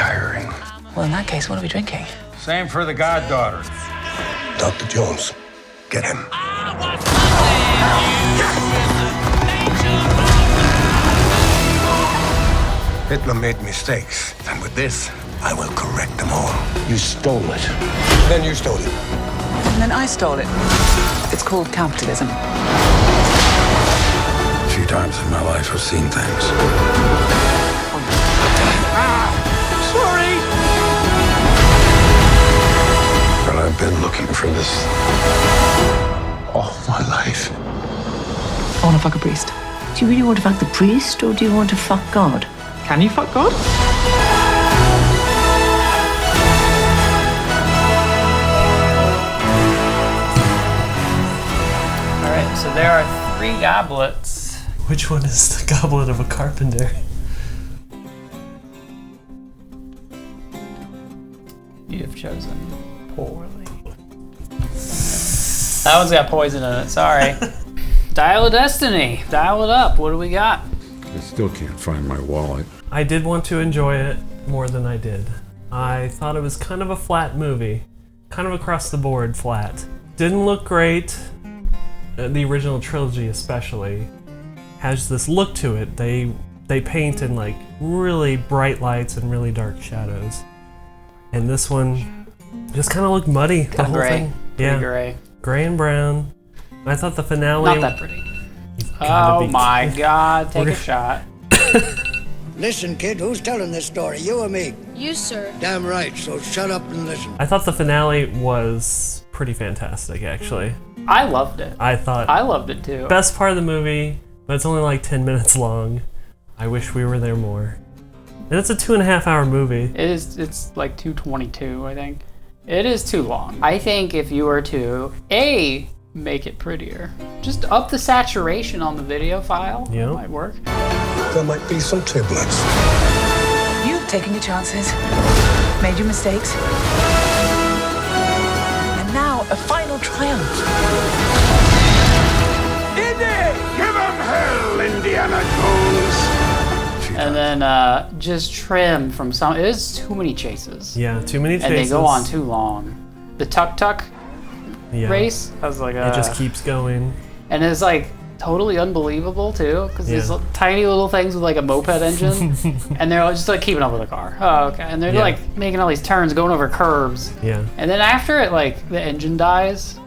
tiring. Well, in that case, what are we drinking? Same for the goddaughter. Dr. Jones, get him. Hitler made mistakes, and with this, I will correct them all. You stole it. Then you stole it. And then I stole it. It's called capitalism. A few times in my life, I've seen things. Sorry! But I've been looking for this all my life. I want to fuck a priest. Do you really want to fuck the priest, or do you want to fuck God? Can you fuck God? Alright, so there are 3 goblets. Which one is the goblet of a carpenter? You have chosen poorly. That one's got poison in it, sorry. Dial of Destiny. Dial it up. What do we got? I still can't find my wallet. I did want to enjoy it more than I did. I thought it was kind of a flat movie. Kind of across the board flat. Didn't look great. The original trilogy especially has this look to it. They paint in like really bright lights and really dark shadows. And this one just kind of looked muddy. The whole gray. thing. Pretty gray. Gray and brown. I thought the finale... Not that pretty. Oh my god, take a shot. Listen, kid, who's telling this story? You or me? You, sir. Damn right, so shut up and listen. I thought the finale was pretty fantastic, actually. I loved it. I loved it too. Best part of the movie, but it's only like 10 minutes long. I wish we were there more. And it's a 2.5-hour movie. It's like 2:22, I think. It is too long. I think if you were to make it prettier, just up the saturation on the video file, yep. Might work. There might be some turbulence. You've taken your chances, made your mistakes, and now a final triumph. Indy! Give him hell, Indiana Jones! And then just trim from some. It is too many chases. Yeah, too many chases. And they go on too long. The tuk-tuk race, I was like, it just keeps going. And it's like totally unbelievable too, because these tiny little things with like a moped engine, and they're just like keeping up with the car. Oh, okay. And they're like making all these turns, going over curbs. Yeah. And then after it, like the engine dies,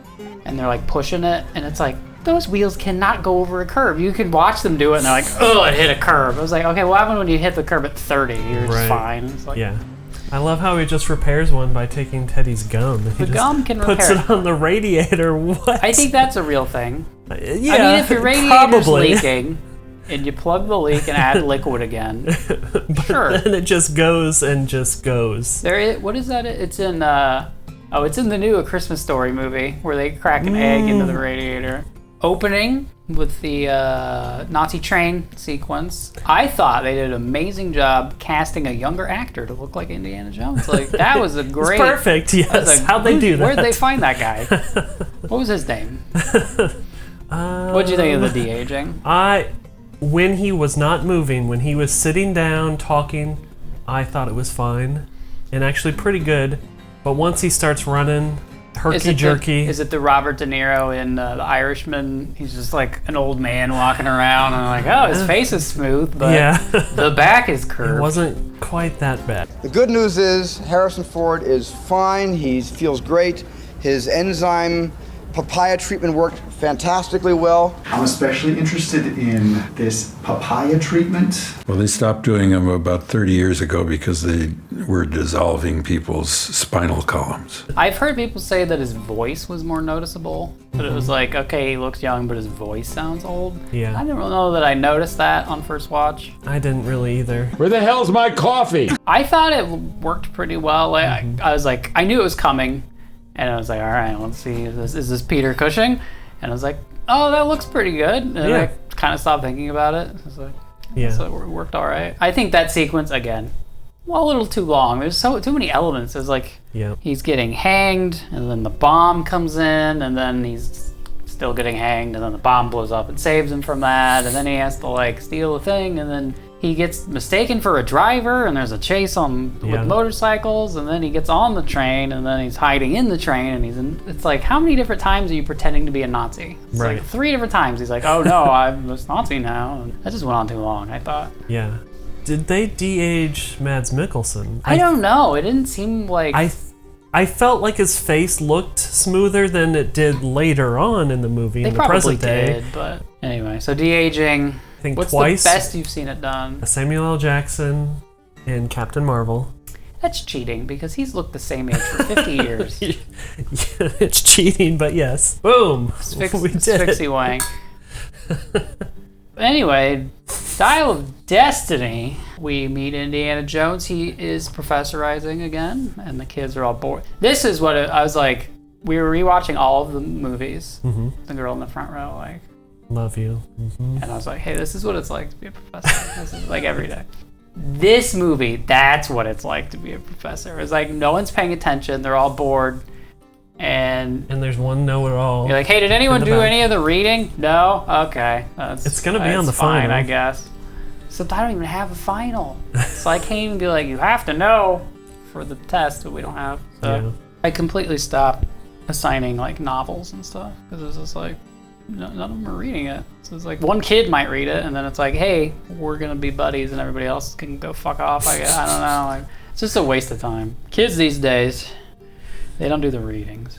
and they're like pushing it, and it's like those wheels cannot go over a curb. You can watch them do it, and they're like, oh, it hit a curb. I was like, okay, what happened when you hit the curb at 30? You're just fine. It's like, yeah. I love how he just repairs one by taking Teddy's gum. The gum can repair puts it on the radiator. What? I think that's a real thing. Yeah, I mean, if your radiator's probably leaking, and you plug the leak and add liquid again, sure. Then it just goes and just goes. What is that? It's in it's in the new A Christmas Story movie where they crack an egg into the radiator. Opening with the Nazi train sequence. I thought they did an amazing job casting a younger actor to look like Indiana Jones. Like that was a great. It's perfect. Yes. How'd they do that? Where'd they find that guy? What was his name? What'd you think of the de-aging? When he was not moving, when he was sitting down talking, I thought it was fine and actually pretty good. But once he starts running, herky-jerky. Is it the Robert De Niro in The Irishman? He's just like an old man walking around, and I'm like, oh, his face is smooth, but the back is curved. It wasn't quite that bad. The good news is Harrison Ford is fine. He feels great. His enzyme papaya treatment worked fantastically well. I'm especially interested in this papaya treatment. Well, they stopped doing them about 30 years ago because they were dissolving people's spinal columns. I've heard people say that his voice was more noticeable. But it was like, okay, he looks young, but his voice sounds old. Yeah. I didn't really know that I noticed that on first watch. I didn't really either. Where the hell's my coffee? I thought it worked pretty well. Like, I was like, I knew it was coming. And I was like, all right, let's see. Is this Peter Cushing? And I was like, oh, that looks pretty good. And I kind of stopped thinking about it. I was like, so it worked all right. I think that sequence, again, a little too long. There's too many elements. It's like he's getting hanged, and then the bomb comes in, and then he's still getting hanged, and then the bomb blows up and saves him from that, and then he has to like steal a thing, and then he gets mistaken for a driver, and there's a chase with motorcycles, and then he gets on the train, and then he's hiding in the train, and it's like, how many different times are you pretending to be a Nazi? It's Right. like 3 different times. He's like, oh no, I'm a Nazi now. And that just went on too long, I thought. Yeah. Did they de-age Mads Mikkelsen? I don't know. It didn't seem like... I felt like his face looked smoother than it did later on in the movie, in the present day. Did, but anyway, so de-aging. I think what's twice. the best you've seen it done? Samuel L. Jackson in Captain Marvel. That's cheating, because he's looked the same age for 50 years. Yeah, it's cheating, but yes. Boom! We did Trixie Wang. Anyway, Dial of Destiny, we meet Indiana Jones. He is professorizing again, and the kids are all bored. This is what I was like, we were rewatching all of the movies. Mm-hmm. The girl in the front row, like... Love you. Mm-hmm. And I was like, hey, this is what it's like to be a professor. This is like every day. This movie, that's what it's like to be a professor. It's like no one's paying attention. They're all bored. And there's one know-it-all. You're like, hey, did anyone do any of the reading? No? Okay. It's going to be on the fine, final. I guess. Except I don't even have a final. So I can't even be like, you have to know for the test that we don't have. So Yeah. I completely stopped assigning like novels and stuff. Because it was just like, none of them are reading it. So it's like one kid might read it, and then it's like, hey, we're going to be buddies and everybody else can go fuck off. I don't know. Like, it's just a waste of time. Kids these days... They don't do the readings.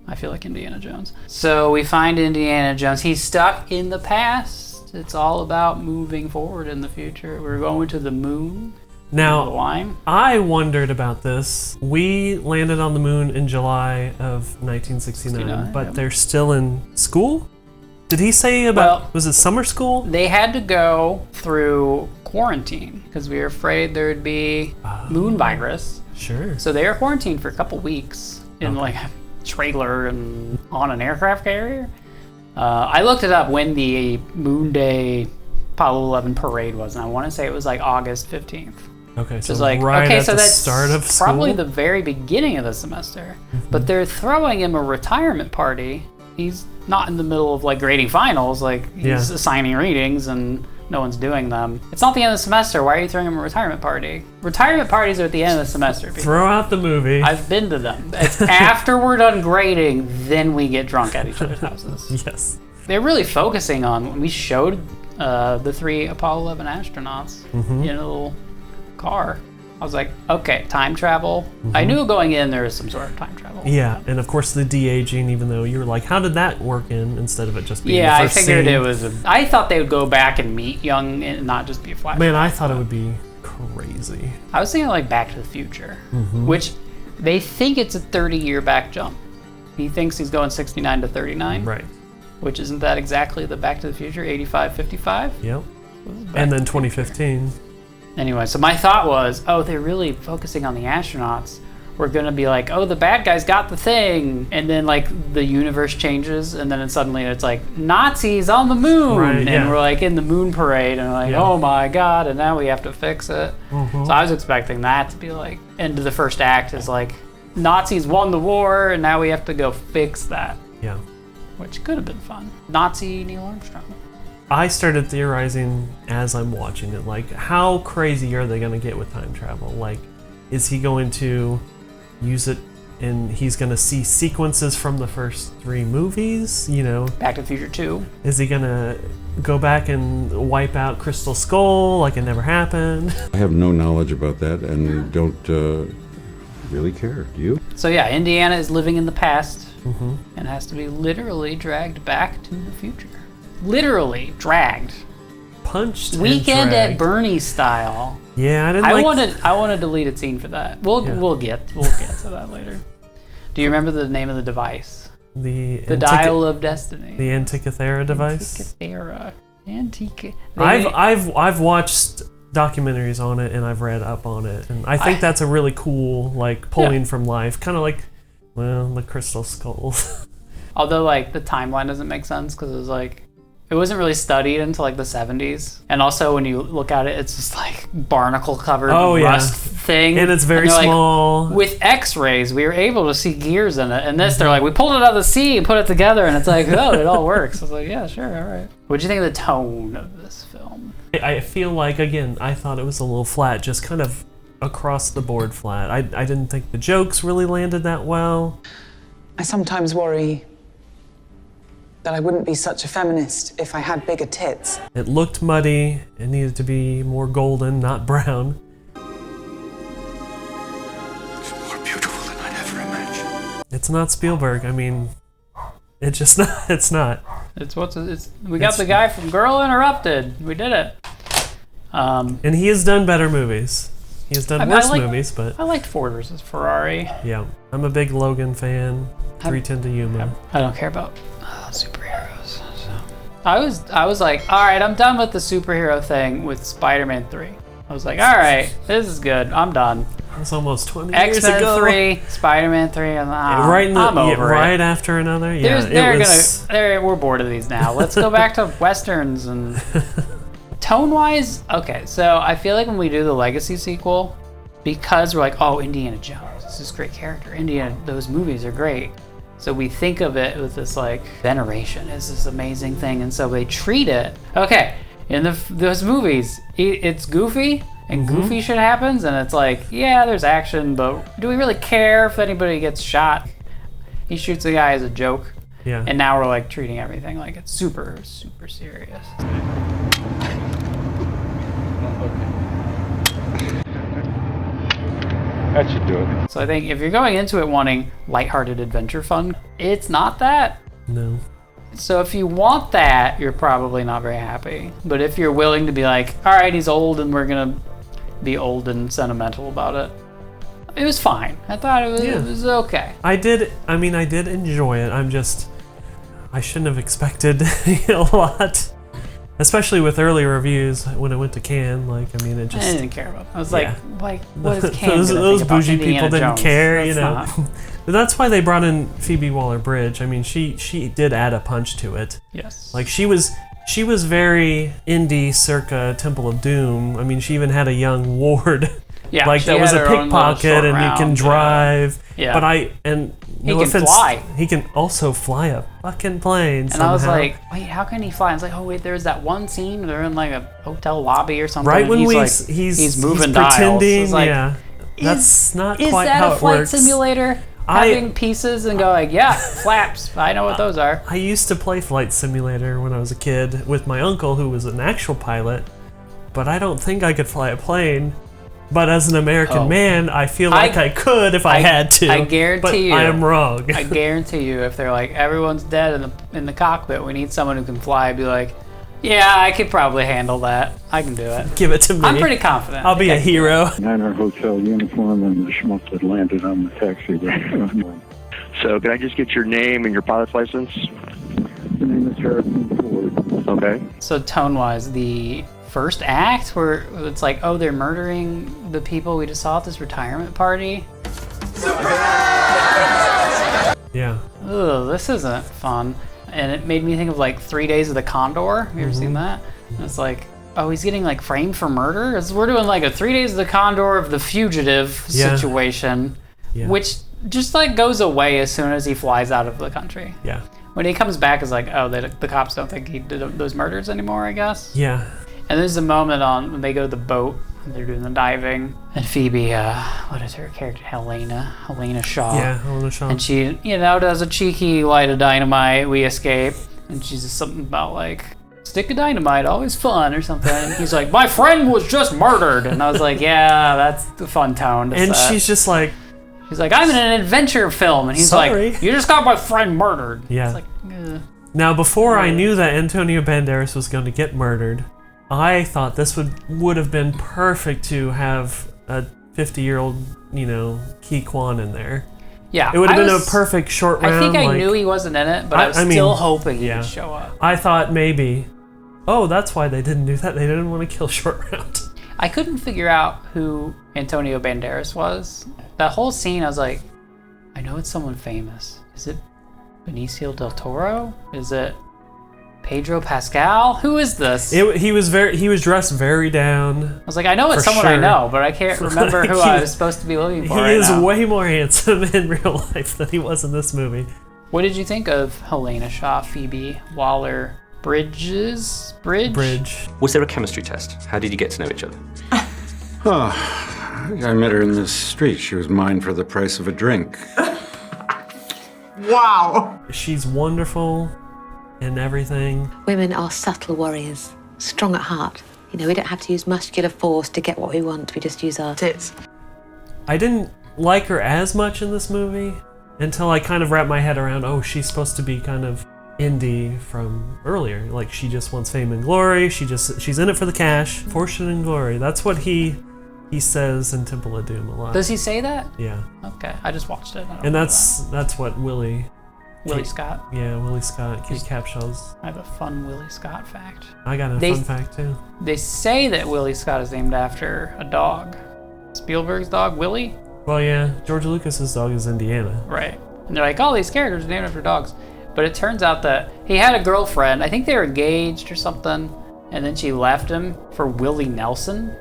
I feel like Indiana Jones. So we find Indiana Jones. He's stuck in the past. It's all about moving forward in the future. We're going to the moon. Now, The wine. I wondered about this. We landed on the moon in July of 1969, but yeah. they're still in school? Did he say about, was it summer school? They had to go through quarantine because we were afraid there would be moon virus. Sure. So they were quarantined for a couple weeks in like a trailer and on an aircraft carrier. I looked it up when the Moon Day Apollo 11 parade was, and I want to say it was like August 15th. Okay, so like, right okay, at so the that's start of school? probably the very beginning of the semester. Mm-hmm. But they're throwing him a retirement party. He's not in the middle of like grading finals, like he's assigning readings and no one's doing them. It's not the end of the semester. Why are you throwing him a retirement party? Retirement parties are at the end of the semester. Throw out the movie. I've been to them. It's after we're done grading, then we get drunk at each other's houses. Yes. They're really focusing on, when we showed the 3 Apollo 11 astronauts in a little car. I was like, okay, time travel. I knew going in there was some sort of time travel. Yeah, and of course the de-aging, even though you were like, how did that work in instead of it just being the I first figured scene? it was I thought they would go back and meet young and not just be a flashback. Man, I thought it would be crazy. I was thinking like Back to the Future, which they think it's a 30-year back jump. He thinks he's going 69 to 39. Right. Which isn't that exactly the Back to the Future, 85, 55? Yep. And then 2015. Anyway, so my thought was, oh, they're really focusing on the astronauts. We're going to be like, oh, the bad guys got the thing. And then, like, the universe changes, and then suddenly it's like, Nazis on the moon! Right, and we're, like, in the moon parade, and we're like, oh my god, and now we have to fix it. So I was expecting that to be, like, end of the first act is, like, Nazis won the war, and now we have to go fix that. Yeah. Which could have been fun. Nazi Neil Armstrong. I started theorizing as I'm watching it, like, how crazy are they going to get with time travel? Like, is he going to use it and he's going to see sequences from the first 3 movies, you know? Back to the Future 2. Is he going to go back and wipe out Crystal Skull like it never happened? I have no knowledge about that and don't really care. Do you? So yeah, Indiana is living in the past and has to be literally dragged back to the future. Literally dragged. Punched. Weekend and at dragged. Bernie's style. Yeah, I want a deleted scene for that. We'll get to that later. Do you remember the name of the device? The Dial of Destiny. The Antikythera device. I've watched documentaries on it and I've read up on it, and I think that's a really cool, like, pulling from life, kind of like, well, the Crystal Skulls. Although, like, the timeline doesn't make sense because it was like, it wasn't really studied until like the 70s. And also when you look at it, it's just like barnacle covered rust thing. And it's very small. Like, with x-rays, we were able to see gears in it. And this, they're like, we pulled it out of the sea and put it together. And it's like, oh, it all works. I was like, yeah, sure, all right. What'd you think of the tone of this film? I feel like, again, I thought it was a little flat, just kind of across the board flat. I didn't think the jokes really landed that well. I sometimes worry that I wouldn't be such a feminist if I had bigger tits. It looked muddy. It needed to be more golden, not brown. It's more beautiful than I'd ever imagined. It's not Spielberg. I mean, it's just not. It's not. We got the guy from Girl Interrupted. We did it. And he has done better movies. He has done worse movies, but I liked Ford versus Ferrari. yeah, I'm a big Logan fan. 3:10 to Yuma. I don't care about superheroes. So I was like, all right, I'm done with the superhero thing with Spider-Man 3. I was like, all right, this is good. I'm done. That's almost 20 years ago. X-Men 3, Spider-Man 3, and I'm over right it. after another. Yeah, we're bored of these now. Let's go back to westerns and tone-wise. Okay, so I feel like when we do the Legacy sequel, because we're like, oh, Indiana Jones, this is a great character. Those movies are great. So we think of it with this like veneration is this amazing thing, and so they treat it. Okay, in those movies, it's goofy. And goofy shit happens, and it's like, yeah, there's action, but do we really care if anybody gets shot? He shoots a guy as a joke. Yeah. And now we're like treating everything like it's super, super serious. That should do it. So I think if you're going into it wanting lighthearted adventure fun, it's not that. No. So if you want that, you're probably not very happy. But if you're willing to be like, all right, he's old and we're going to be old and sentimental about it, it was fine. I thought it was okay. I did enjoy it. I shouldn't have expected a lot. Especially with early reviews when it went to Cannes, I didn't care about it. I was like, what is Cannes those think about bougie Indiana people didn't Jones? care, That's not. But that's why they brought in Phoebe Waller-Bridge. I mean, she did add a punch to it. Yes. Like she was very indie circa Temple of Doom. I mean, she even had a young ward. Yeah, like that was a pickpocket and he can drive. Yeah. He can fly. He can also fly a fucking plane. And I was like, wait, how can he fly? And it's like, oh wait, there's that one scene they're in like a hotel lobby or something. Right when he's moving dials. Pretending, like, yeah. That's not quite how it works. Is that a flight simulator? Having pieces and go like, yeah, flaps. I know what those are. I used to play Flight Simulator when I was a kid with my uncle who was an actual pilot, but I don't think I could fly a plane. But as an American man, I feel like I could if I had to. I guarantee you. I am wrong. I guarantee you, if they're like, everyone's dead in the cockpit, we need someone who can fly, I'd be like, yeah, I could probably handle that. I can do it. Give it to me. I'm pretty confident. I'll be a hero. In our hotel uniform and the schmuck that landed on the taxi there. So can I just get your name and your pilot's license? The name is Harrison Ford. Okay. So tone-wise, the first act where it's like, oh, they're murdering the people we just saw at this retirement party. Yeah. Ugh, this isn't fun. And it made me think of like 3 Days of the Condor. Have you ever seen that? And it's like, oh, he's getting like framed for murder? We're doing like a 3 Days of the Condor of the fugitive situation, which just like goes away as soon as he flies out of the country. Yeah. When he comes back, it's like, oh, the cops don't think he did those murders anymore, I guess. Yeah. And there's a moment when they go to the boat and they're doing the diving, and Phoebe, what is her character? Helena Shaw. Yeah, Helena Shaw. And she, does a cheeky light of dynamite. We escape, and she's just something about like, stick of dynamite, always fun or something. And he's like, my friend was just murdered, and I was like, yeah, that's the fun tone to And set. she's just like, he's like, I'm in an adventure film, and he's sorry. like, you just got my friend murdered. Yeah. It's like, ugh. Now, before I knew that Antonio Banderas was going to get murdered, I thought this would have been perfect to have a 50-year-old, Ki Kwan in there. Yeah, it would have been a perfect short round. I think I knew he wasn't in it, but I was still hoping he would show up. I thought maybe, that's why they didn't do that. They didn't want to kill Short Round. I couldn't figure out who Antonio Banderas was. That whole scene, I was like, I know it's someone famous. Is it Benicio del Toro? Is it Pedro Pascal? Who is this? He was dressed very down. I was like, I know it's someone I know, but I can't remember who I was supposed to be looking for. He is way more handsome in real life than he was in this movie. What did you think of Helena Shaw, Phoebe Waller-Bridge? Bridge. Was there a chemistry test? How did you get to know each other? I met her in the street. She was mine for the price of a drink. Wow. She's wonderful in everything. Women are subtle warriors, strong at heart. You know, we don't have to use muscular force to get what we want. We just use our tits. I didn't like her as much in this movie until I kind of wrapped my head around, oh, she's supposed to be kind of indie from earlier. Like, she just wants fame and glory. She's in it for the cash. Fortune and glory. That's what he says in Temple of Doom a lot. Does he say that? Yeah. Okay, I just watched it. And that's what Willie Scott. Yeah, Willie Scott, Kate Capshaw's. I have a fun Willie Scott fact. I got a fun fact too. They say that Willie Scott is named after a dog. Spielberg's dog, Willie? Well, yeah, George Lucas's dog is Indiana. Right. And they're like, all these characters are named after dogs. But it turns out that he had a girlfriend. I think they were engaged or something. And then she left him for Willie Nelson.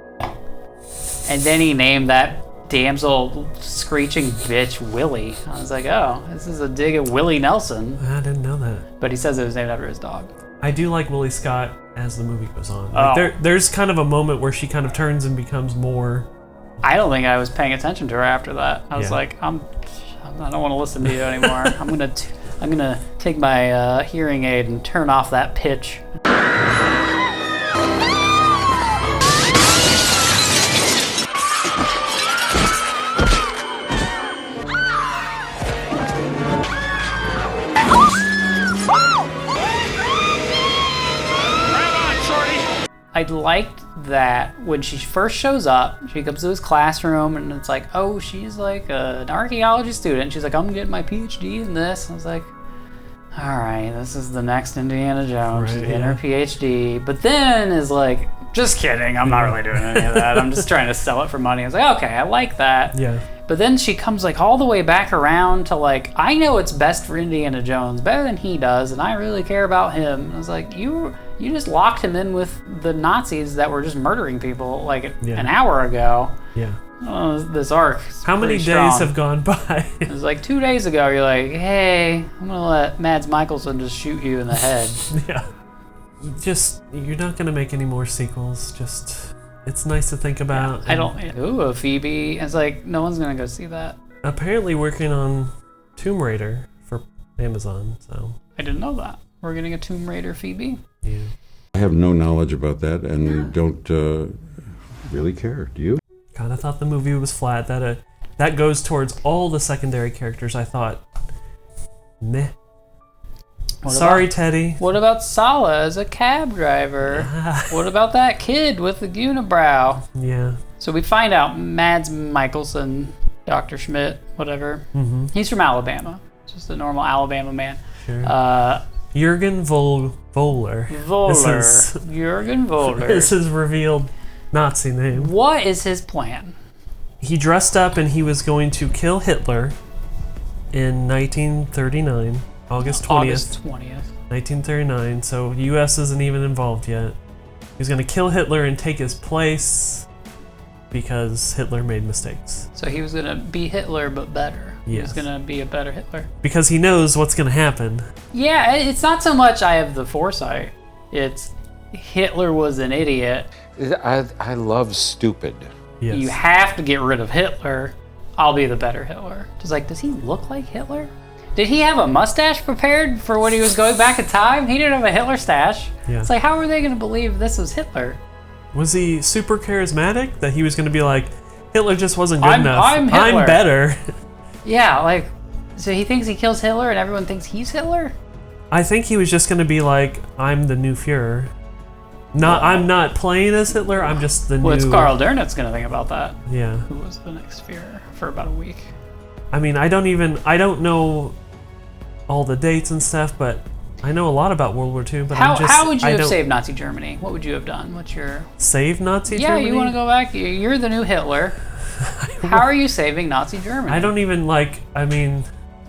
And then he named that damsel screeching bitch Willie. I was like, oh, this is a dig at Willie Nelson. I didn't know that. But he says it was named after his dog. I do like Willie Scott as the movie goes on. Like, there's kind of a moment where she kind of turns and becomes more... I don't think I was paying attention to her after that. I was like, I don't want to listen to you anymore. I'm gonna take my hearing aid and turn off that pitch. I liked that when she first shows up, she comes to his classroom and it's like, oh, she's like an archaeology student. She's like, I'm getting my PhD in this. I was like, all right, this is the next Indiana Jones. She's getting her PhD. But then is like, just kidding. I'm not really doing any of that. I'm just trying to sell it for money. I was like, okay, I like that. Yeah. But then she comes like all the way back around to like, I know what's best for Indiana Jones better than he does, and I really care about him. And I was like, you just locked him in with the Nazis that were just murdering people like an hour ago. Yeah. Oh, this arc. How many days have gone by? It was like 2 days ago. You're like, hey, I'm gonna let Mads Mikkelsen just shoot you in the head. Yeah. You're not gonna make any more sequels. It's nice to think about. Ooh, a Phoebe. It's like, no one's gonna go see that. Apparently working on Tomb Raider for Amazon, so. I didn't know that. We're getting a Tomb Raider Phoebe? Yeah. I have no knowledge about that and don't really care. Do you? God, I thought the movie was flat. That goes towards all the secondary characters. I thought, meh. Sorry, Teddy. What about Sala as a cab driver? What about that kid with the unibrow? Yeah. So we find out Mads Mikkelsen, Dr. Schmidt, whatever. Mm-hmm. He's from Alabama. Just a normal Alabama man. Sure. Jürgen Voller. Jürgen Voller. Is his revealed Nazi name. What is his plan? He dressed up and he was going to kill Hitler in 1939. August 20th. 1939, so U.S. isn't even involved yet. He's going to kill Hitler and take his place because Hitler made mistakes. So he was going to be Hitler, but better. Yes. He was going to be a better Hitler. Because he knows what's going to happen. Yeah, it's not so much I have the foresight. It's Hitler was an idiot. I love stupid. Yes. You have to get rid of Hitler. I'll be the better Hitler. Just like, does he look like Hitler? Did he have a mustache prepared for when he was going back in time? He didn't have a Hitler stash. Yeah. It's like, how are they going to believe this was Hitler? Was he super charismatic? That he was going to be like, Hitler just wasn't good enough. I'm Hitler. I'm better. Yeah, like, so he thinks he kills Hitler and everyone thinks he's Hitler? I think he was just going to be like, I'm the new Fuhrer. I'm not playing as Hitler, I'm just the new... Well, it's Carl Dernit's going to think about that. Yeah. Who was the next Fuhrer for about a week. I mean, I don't know all the dates and stuff, but I know a lot about World War II. But how would you have saved Nazi Germany? What would you have done? What's your... Save Nazi Germany? Yeah, you want to go back? You're the new Hitler. How are you saving Nazi Germany? I don't even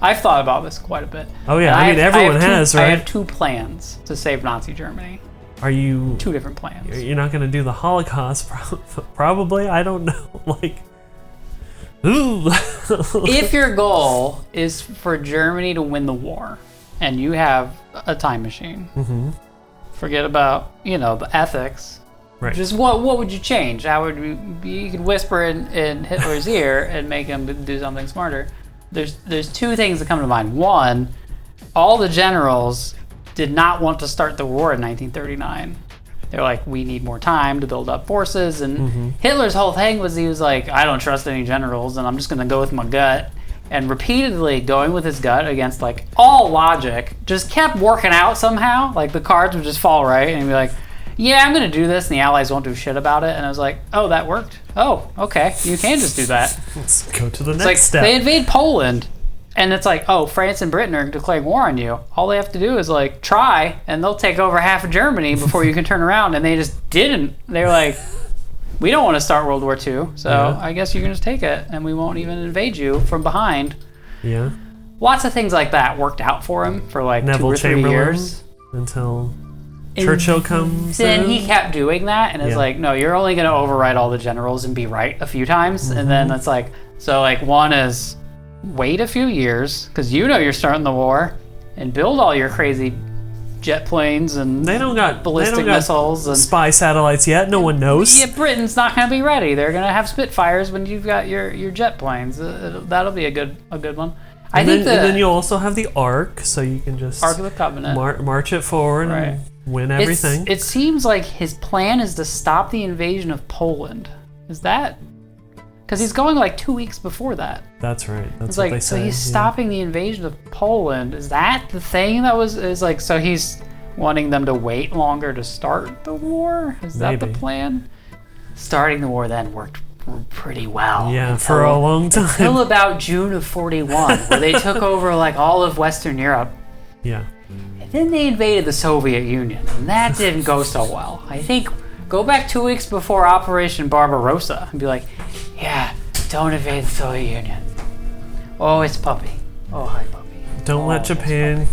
I've thought about this quite a bit. Oh yeah, everyone has, right? I have 2 plans to save Nazi Germany. Are you... 2 different plans. You're not going to do the Holocaust, probably? I don't know. Like... Ooh. If your goal is for Germany to win the war, and you have a time machine, Forget about, the ethics. Right. Just what would you change? How would you could whisper in Hitler's ear and make him do something smarter. There's two things that come to mind. One, all the generals did not want to start the war in 1939. They're like, we need more time to build up forces. And Hitler's whole thing was he was like, I don't trust any generals, and I'm just going to go with my gut. And repeatedly going with his gut against like all logic, just kept working out somehow. Like the cards would just fall right, and he'd be like, yeah, I'm going to do this, and the Allies won't do shit about it. And I was like, oh, that worked? Oh, okay, you can just do that. Let's go to the It's next like, step. they invade Poland, and it's like, oh, France and Britain are declaring war on you. All they have to do is like try, and they'll take over half of Germany before you can turn around. And they just didn't. They're like, we don't want to start World War II, so I guess you can just take it, and we won't even invade you from behind. Yeah. Lots of things like that worked out for him for like Neville 2 or 3 Chamberlain years. Until Churchill comes Then in. he kept doing that, and it's like, no, you're only going to override all the generals and be right a few times. And then it's like, so like one is wait a few years, because you're starting the war, and build all your crazy jet planes and they don't got ballistic missiles and spy satellites yet. No one knows. Yeah, Britain's not going to be ready. They're going to have Spitfires when you've got your jet planes. That'll be a good one. And then you'll also have the Ark, so you can just Ark of the Covenant. March it forward and win everything. It seems like his plan is to stop the invasion of Poland. Is that? Because he's going like 2 weeks before that. That's right. That's it's what like, they so say. he's stopping the invasion of Poland. Is that the thing that is like, so he's wanting them to wait longer to start the war? Is that the plan? Starting the war then worked pretty well. Yeah, for a long time. Until about June of 41, where they took over like all of Western Europe. Yeah. And then they invaded the Soviet Union, and that didn't go so well. I think go back 2 weeks before Operation Barbarossa and be like, yeah, don't invade the Soviet Union. Oh, it's Puppy. Oh, hi, Puppy. Don't let Japan,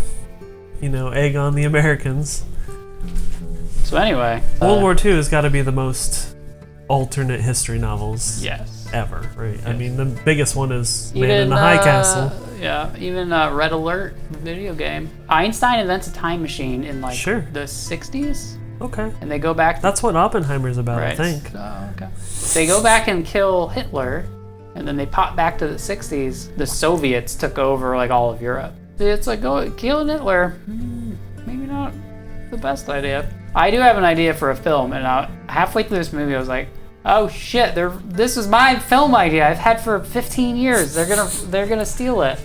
egg on the Americans. So anyway, World War II has got to be the most alternate history novels ever, right? Yes. I mean, the biggest one is Man in the High Castle. Yeah, even Red Alert video game. Einstein invents a time machine in like the 60s. Okay. And they go back. That's what Oppenheimer's about, I think. Oh, okay. They go back and kill Hitler, and then they pop back to the 60s. The Soviets took over like all of Europe. It's like, killing Hitler, maybe not the best idea. I do have an idea for a film, and halfway through this movie, I was like, "Oh shit! This is my film idea I've had for 15 years. They're gonna steal it."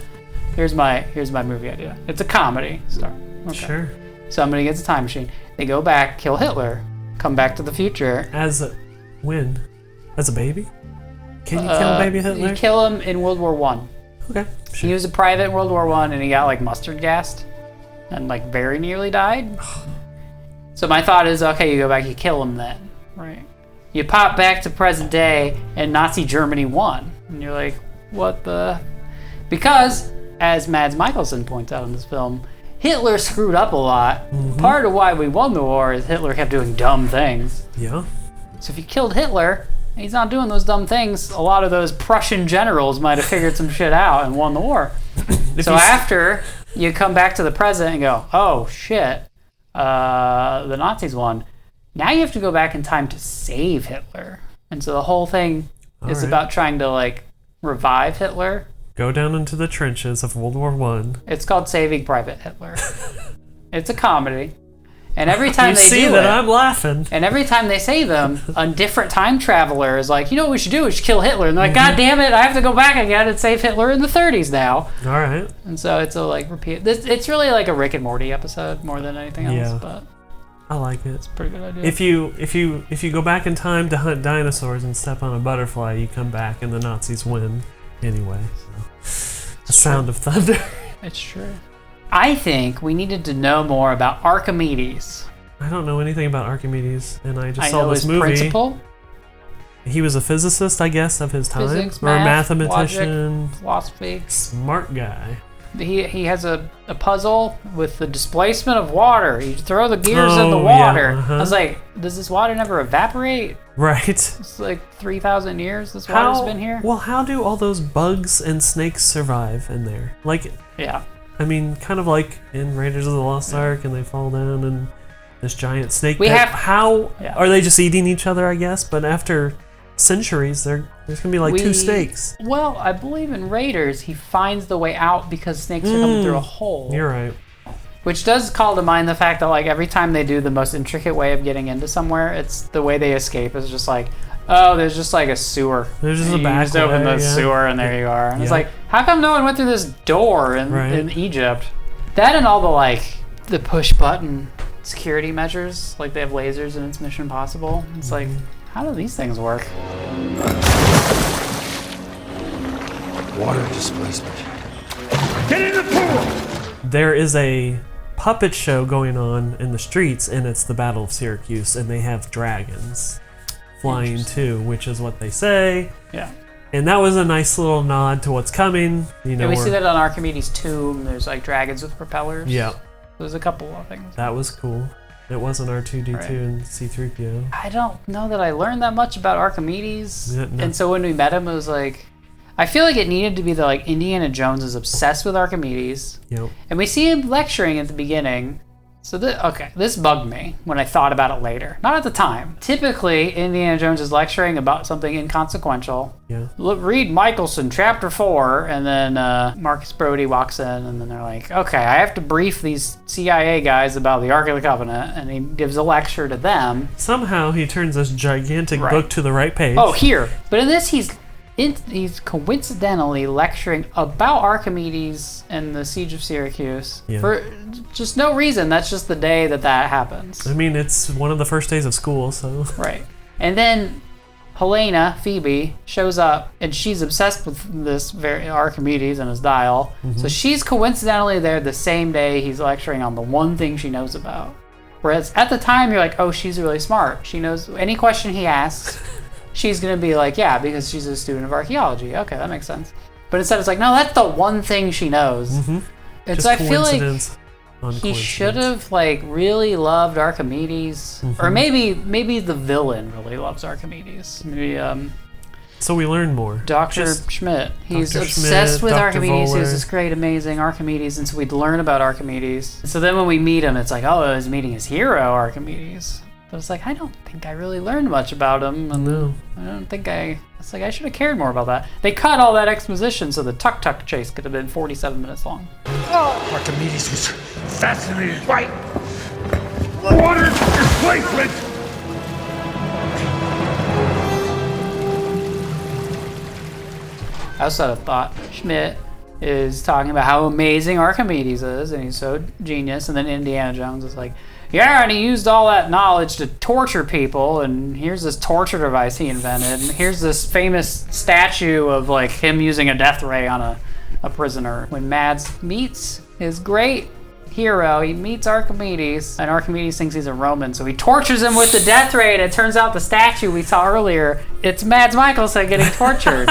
Here's my movie idea. It's a comedy. Okay. Sure. Somebody gets a time machine. They go back, kill Hitler, come back to the future. When? As a baby? Can you kill baby Hitler? You kill him in World War I. Okay. Sure. He was a private in World War I, and he got like mustard gassed, and like very nearly died. So my thought is, okay, you go back, you kill him then, right? You pop back to present day, and Nazi Germany won, and you're like, what the? Because, as Mads Mikkelsen points out in this film, Hitler screwed up a lot. Part of why we won the war is Hitler kept doing dumb things. Yeah. So if you killed Hitler, and he's not doing those dumb things, a lot of those Prussian generals might have figured some shit out and won the war. So after you come back to the present and go, oh shit, the Nazis won. Now you have to go back in time to save Hitler. And so the whole thing is about trying to like revive Hitler. Go down into the trenches of World War I. It's called Saving Private Hitler. It's a comedy. And every time they see do that it, I'm laughing. And every time they say them, a different time traveler is like, you know what we should do? We should kill Hitler. And they're like, God damn it, I have to go back again and save Hitler in the 30s now. All right. And so it's a like repeat. It's really like a Rick and Morty episode more than anything else. Yeah. But I like it. It's a pretty good idea. If you go back in time to hunt dinosaurs and step on a butterfly, you come back and the Nazis win anyway. So. The sound of thunder. It's true. I think we needed to know more about Archimedes. I don't know anything about Archimedes, and I just I saw know this his movie. Principle. He was a physicist, I guess, of his time, Physics, or a math, mathematician. Logic, philosophy. Smart guy. He has a puzzle with the displacement of water. You throw the gears in the water. Yeah, I was like, does this water never evaporate? Right. It's like 3,000 years this water's been here. Well, how do all those bugs and snakes survive in there? Like, yeah. I mean, kind of like in Raiders of the Lost Ark, and they fall down, and This giant snake We pit. have- How Yeah. are they just eating each other? I guess, but after centuries, there's gonna be like two snakes. Well, I believe in Raiders, he finds the way out because snakes are coming through a hole. You're right. Which does call to mind the fact that like every time they do the most intricate way of getting into somewhere, it's the way they escape is just like, oh, there's just like a sewer. There's just you a back just open way, the yeah. sewer and there you are. And it's Yeah. like, how come no one went through this door in Egypt? That and all the like the push button security measures, like they have lasers and it's Mission Impossible. It's like, how do these things work? Water displacement. Get in the pool! There is a puppet show going on in the streets, and it's the Battle of Syracuse, and they have dragons flying too, which is what they say. Yeah. And that was a nice little nod to what's coming. You know, Yeah, we see that on Archimedes' tomb. There's like dragons with propellers. Yeah. There's a couple of things. That was cool. It wasn't R2-D2 Right. and C-3PO. I don't know that I learned that much about Archimedes. Yeah, no. And so when we met him, it was like, I feel like it needed to be that like Indiana Jones is obsessed with Archimedes. Yep. And we see him lecturing at the beginning. So this bugged me when I thought about it later. Not at the time. Typically, Indiana Jones is lecturing about something inconsequential. Yeah. Look, read Michelson, chapter 4, and then Marcus Brody walks in, and then they're like, okay, I have to brief these CIA guys about the Ark of the Covenant, and he gives a lecture to them. Somehow he turns this gigantic Right. book to the right page. Oh, here. But in this, he's coincidentally lecturing about Archimedes and the siege of Syracuse for just no reason. That's just the day that happens. I mean, it's one of the first days of school, so. Right. And then Helena, Phoebe, shows up, and she's obsessed with this very Archimedes and his dial. So she's coincidentally there the same day he's lecturing on the one thing she knows about. Whereas at the time, you're like, oh, she's really smart. She knows any question he asks. She's going to be like, yeah, because she's a student of archaeology. Okay, that makes sense. But instead it's like, no, that's the one thing she knows. And Just so I feel like on he coincidence. should have like really loved Archimedes. Or maybe the villain really loves Archimedes. Maybe So we learn more. Dr. Schmidt. He's Dr. obsessed Schmidt, with Dr. Archimedes. He was Voller. this great, amazing Archimedes. And so we'd learn about Archimedes. So then when we meet him, it's like, oh, he's meeting his hero, Archimedes. But it's like, I don't think I really learned much about him. And No. I don't think it's like, I should have cared more about that. They cut all that exposition so the tuk-tuk chase could have been 47 minutes long. Archimedes was fascinated by water displacement. I also had a thought. Schmidt is talking about how amazing Archimedes is, and he's so genius, and then Indiana Jones is like, yeah, and he used all that knowledge to torture people, and here's this torture device he invented, and here's this famous statue of like him using a death ray on a prisoner. When Mads meets his great hero, he meets Archimedes, and Archimedes thinks he's a Roman, so he tortures him with the death ray, and it turns out the statue we saw earlier, it's Mads Mikkelsen getting tortured.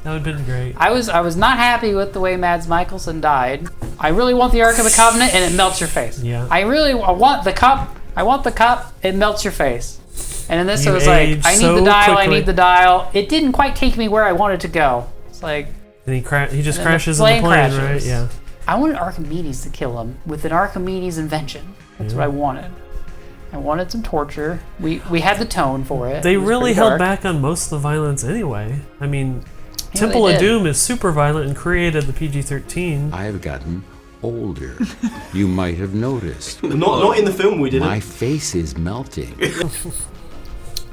That would have been great. I was not happy with the way Mads Mikkelsen died. I really want the Ark of the Covenant, and it melts your face. Yeah. I want the cup. I want the cup. It melts your face. And in this, You it was like, aged I need so the dial. quickly. I need the dial. It didn't quite take me where I wanted to go. It's like, And he just and crashes the in the plane, crashes. right? Yeah. I wanted Archimedes to kill him with an Archimedes invention. That's what I wanted. I wanted some torture. We had the tone for it. They It was really pretty held dark. back on most of the violence anyway. I mean, Yeah, Temple they of did. Doom is super violent and created the PG-13. I have gotten older. You might have noticed. Not in the film, we didn't. My face is melting.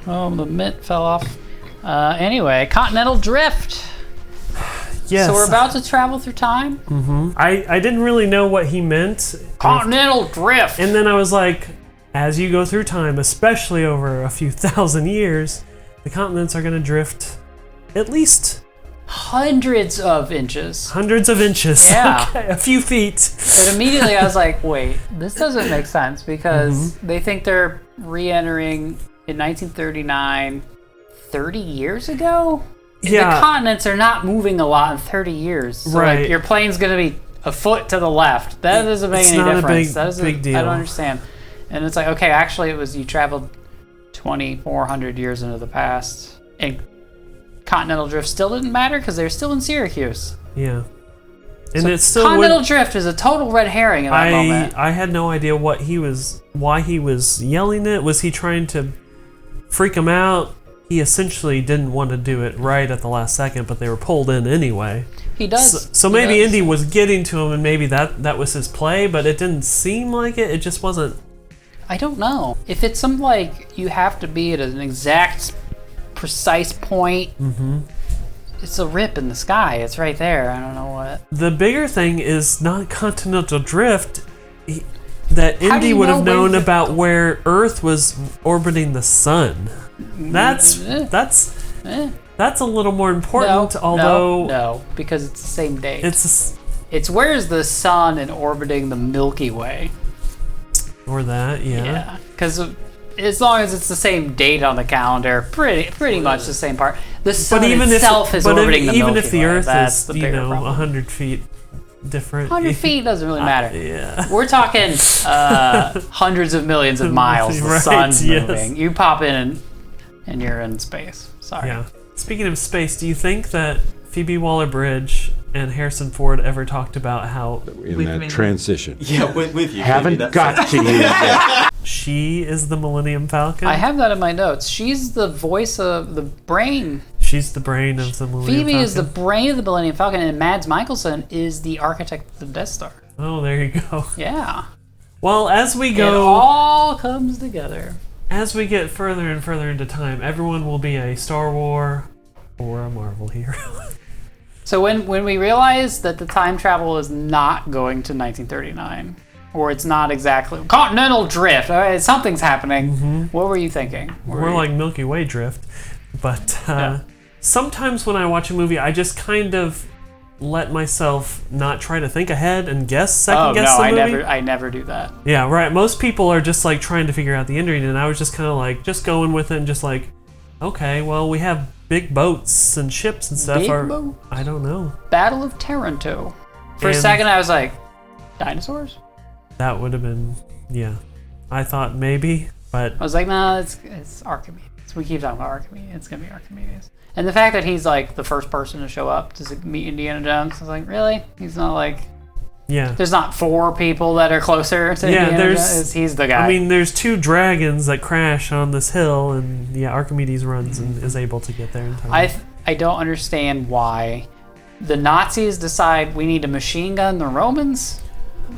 Oh, the mitt fell off. Anyway, Continental Drift. Yes. So we're about to travel through time? I didn't really know what he meant. Continental Drift! And then I was like, as you go through time, especially over a few thousand years, the continents are going to drift at least Hundreds of inches. hundreds of inches. Yeah. Okay, a few feet. But immediately I was like, wait, this doesn't make sense because they think they're re-entering in 1939, 30 years ago? Yeah. The continents are not moving a lot in 30 years. So Right. like your plane's going to be a foot to the left. That doesn't make It's any not a difference. big- That doesn't, big deal. I don't understand. And it's like, okay, actually it was you traveled 2,400 years into the past. And Continental Drift still didn't matter because they're still in Syracuse. Yeah. And so it's still Continental Drift is a total red herring in that moment. I had no idea why he was yelling it. Was he trying to freak him out? He essentially didn't want to do it right at the last second, but they were pulled in anyway. He does. So maybe Indy was getting to him, and maybe that was his play, but it didn't seem like it. It just wasn't. I don't know. If it's something like you have to be at an exact, precise point, it's a rip in the sky. It's right there. I don't know what. The bigger thing is not Continental Drift. That Indy would have known about where Earth was orbiting the sun. That's a little more important. No, because it's the same date. It's where's the sun and orbiting the Milky Way. Or that, yeah. Yeah, because as long as it's the same date on the calendar, pretty much the same part. The sun itself is orbiting the Milky Way. Even if the Earth That's is, the bigger problem. 100 feet different. 100 feet doesn't really matter. Yeah. We're talking hundreds of millions of miles. The sun's moving. You pop in and you're in space. Sorry. Yeah. Speaking of space, do you think that Phoebe Waller-Bridge and Harrison Ford ever talked about how in that transition? Yeah, with you. Haven't got to use it. She is the Millennium Falcon? I have that in my notes. She's the voice of the brain. She's the brain of the Millennium Falcon. Phoebe is the brain of the Millennium Falcon, and Mads Mikkelsen is the architect of the Death Star. Oh, there you go. Yeah. Well, as we go... It all comes together. As we get further and further into time, everyone will be a Star Wars or a Marvel hero. So when we realized that the time travel is not going to 1939, or it's not exactly Continental Drift, all right, something's happening. What were you thinking? We're like Milky Way drift, but sometimes when I watch a movie, I just kind of let myself not try to think ahead and guess the movie. I never do that. Yeah, right. Most people are just like trying to figure out the ending, and I was just kind of like just going with it and just like, okay, well, we have big boats and ships and stuff. I don't know. Battle of Taranto. For a second, I was like, dinosaurs? That would have been, yeah. I thought maybe, but I was like, nah, it's Archimedes. We keep talking about Archimedes. It's gonna be Archimedes. And the fact that he's like the first person to show up to meet Indiana Jones, I was like, really? He's not like. Yeah. There's not 4 people that are closer to Indiana Jones. He's the guy. I mean, there's 2 dragons that crash on this hill, and yeah, Archimedes runs and is able to get there in time. I don't understand why the Nazis decide we need to machine gun the Romans.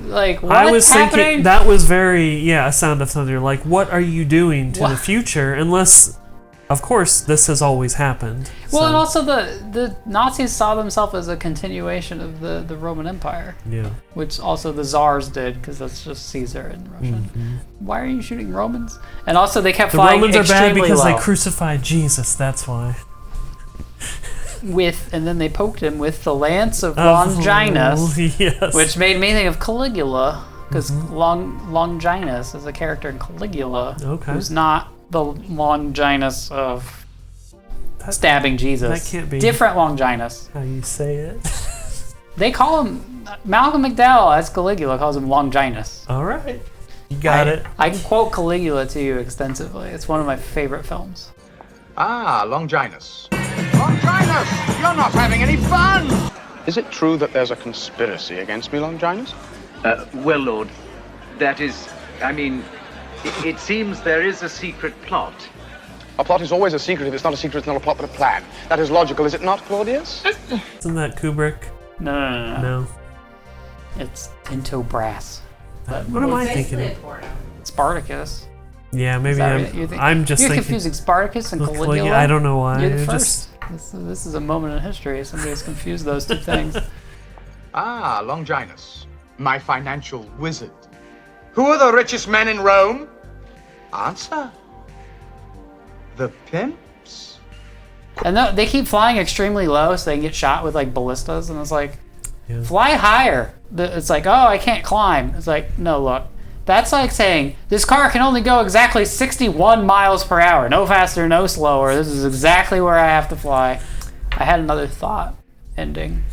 Like, what's I was happening? thinking that was very a Sound of Thunder. Like, what are you doing to the future? Unless, of course, this has always happened. Well, and also the Nazis saw themselves as a continuation of the Roman Empire. Yeah. Which also the Tsars did, because that's just Caesar in Russian. Why are you shooting Romans? And also they kept flying extremely low. The Romans are bad because they crucified Jesus. That's why. And then they poked him with the lance of Longinus, yes. Which made me think of Caligula, because Longinus is a character in Caligula, who's not the Longinus of stabbing Jesus. That can't be different Longinus. How you say it? They call him Malcolm McDowell as Caligula calls him Longinus. All right, you got it. I can quote Caligula to you extensively. It's one of my favorite films. Ah, Longinus. Longinus, you're not having any fun! Is it true that there's a conspiracy against me, Longinus? Well, Lord, that is, I mean, it seems there is a secret plot. A plot is always a secret. If it's not a secret, it's not a plot, but a plan. That is logical, is it not, Claudius? Isn't that Kubrick? No. It's Tinto Brass. What am I thinking? Spartacus. Yeah, maybe I'm just You're thinking. confusing Spartacus and Caligula. I don't know why. You're the first. This is a moment in history. Somebody's confused those 2 things. Ah, Longinus, my financial wizard. Who are the richest men in Rome? Answer. The pimps. And they keep flying extremely low so they can get shot with like ballistas. And it's like, fly higher. It's like, oh, I can't climb. It's like, no, look. That's like saying, this car can only go exactly 61 miles per hour. No faster, no slower. This is exactly where I have to fly. I had another thought ending.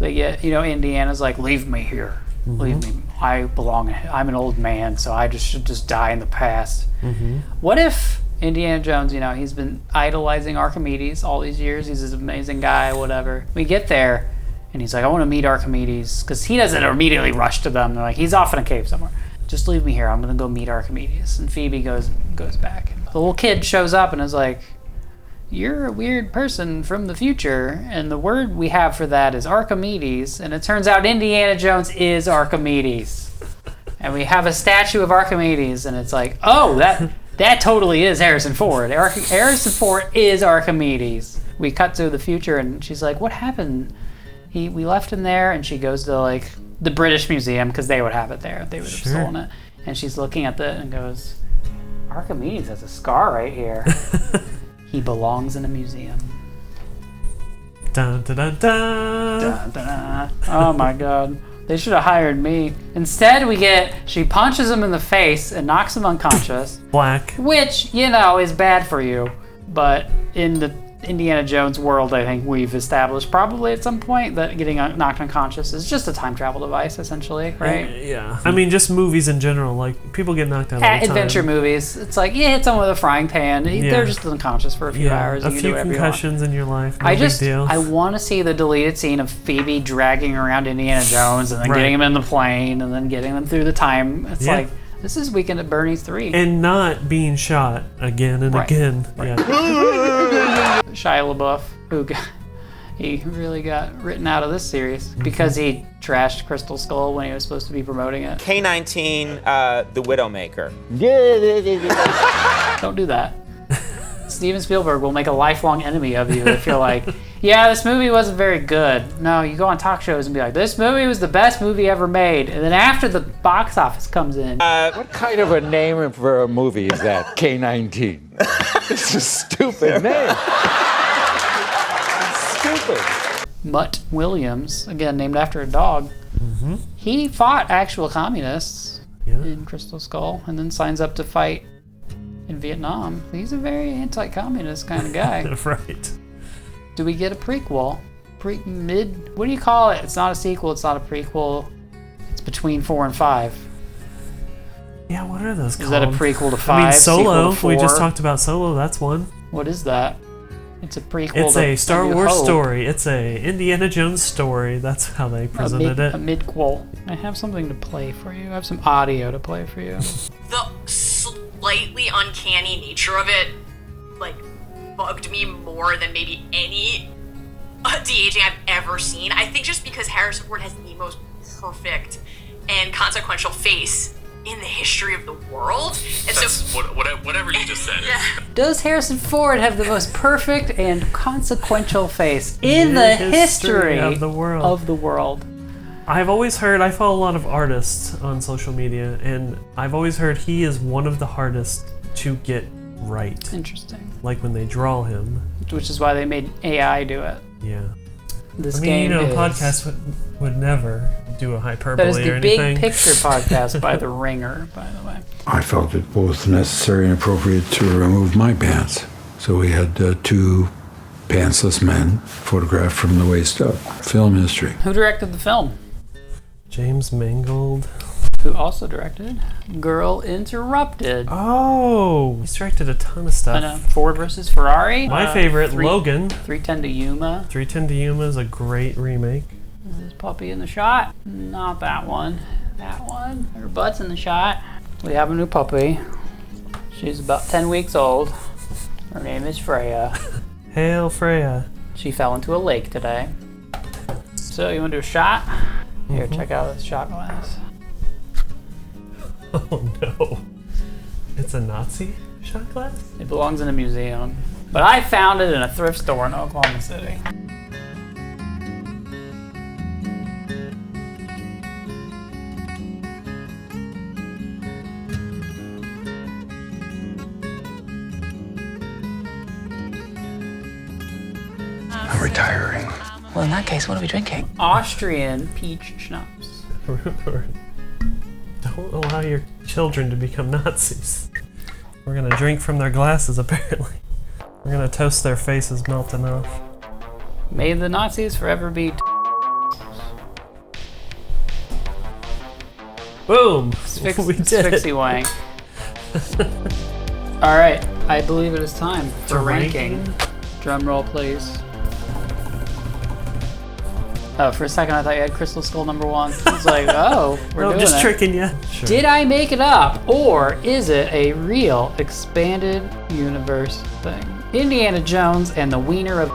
Indiana's like, leave me here. Leave me. I'm an old man, so I should just die in the past. What if Indiana Jones, he's been idolizing Archimedes all these years. He's this amazing guy, whatever. We get there, And he's like, I want to meet Archimedes, because he doesn't immediately rush to them. They're like, he's off in a cave somewhere. Just leave me here. I'm going to go meet Archimedes. And Phoebe goes back. The little kid shows up and is like, you're a weird person from the future, and the word we have for that is Archimedes, and it turns out Indiana Jones is Archimedes. And we have a statue of Archimedes, and it's like, oh, that totally is Harrison Ford. Harrison Ford is Archimedes. We cut to the future, and she's like, what happened? We left him there, and she goes to like the British Museum, because they would have it there. They would have stolen it. And she's looking at it and goes, Archimedes has a scar right here. He belongs in a museum. Dun, dun, dun, dun. Dun, dun, dun. Oh my god. They should have hired me. Instead, she punches him in the face and knocks him unconscious. Black. Which, is bad for you. But in the Indiana Jones world, I think we've established probably at some point that getting knocked unconscious is just a time travel device, essentially, right? Yeah. I mean, just movies in general. Like, people get knocked out all the time. Adventure movies. It's like, hit someone with a frying pan. They're just unconscious for a few hours. A few concussions in your life. No big deal. I want to see the deleted scene of Phoebe dragging around Indiana Jones and then getting him in the plane and then getting them through the time. It's like, this is Weekend at Bernie's 3. And not being shot again and again. Right. Shia LaBeouf, he really got written out of this series because he trashed Crystal Skull when he was supposed to be promoting it. K-19, the Widowmaker. Don't do that. Steven Spielberg will make a lifelong enemy of you if you're like, yeah, this movie wasn't very good. No, you go on talk shows and be like, this movie was the best movie ever made. And then after the box office comes in. What kind of a name for a movie is that? K-19. It's a stupid name. It's stupid. Mutt Williams, again named after a dog. Mm-hmm. He fought actual communists in Crystal Skull and then signs up to fight in Vietnam. He's a very anti-communist kind of guy. Right. Do we get a prequel? Mid? What do you call it? It's not a sequel. It's not a prequel. It's between 4 and 5. Yeah, what are those called? Is that a prequel to 5? I mean, Solo. To 4? We just talked about Solo. That's one. What is that? It's a prequel. It's a Star Wars story. It's a Indiana Jones story. That's how they presented it. A midquel. I have something to play for you. I have some audio to play for you. The slightly uncanny nature of it, like, bugged me more than maybe any de-aging I've ever seen. I think just because Harrison Ford has the most perfect and consequential face in the history of the world. And that's whatever you just said. Does Harrison Ford have the most perfect and consequential face in the history of the world? I've always heard, I follow a lot of artists on social media, and I've always heard he is one of the hardest to get right. Interesting. Like when they draw him. Which is why they made AI do it. Yeah. This game is... a podcast would never do a hyperbole or anything. That is the Big Picture podcast by The Ringer, by the way. I felt it both necessary and appropriate to remove my pants. So we had 2 pantsless men photographed from the waist up. Film history. Who directed the film? James Mangold. Who also directed Girl Interrupted. Oh, he's directed a ton of stuff. I know. Ford versus Ferrari. My favorite, Logan. 310 to Yuma. 310 to Yuma is a great remake. Is this puppy in the shot? Not that one. That one. Her butt's in the shot. We have a new puppy. She's about 10 weeks old. Her name is Freya. Hail Freya. She fell into a lake today. So you want to do a shot? Here, check out this shot glass. Oh no. It's a Nazi shot glass? It belongs in a museum. But I found it in a thrift store in Oklahoma City. I'm retiring. Well, in that case, what are we drinking? Austrian peach schnapps. Don't allow your children to become Nazis. We're gonna drink from their glasses, apparently. We're gonna toast their faces melting off. May the Nazis forever be Boom! We did it. Wang. Alright, I believe it is time for ranking. Drum roll, please. Oh, for a second I thought you had Crystal Skull number 1. I was like, oh, we're doing just it. tricking you. Sure. Did I make it up, or is it a real expanded universe thing? Indiana Jones and the Wiener of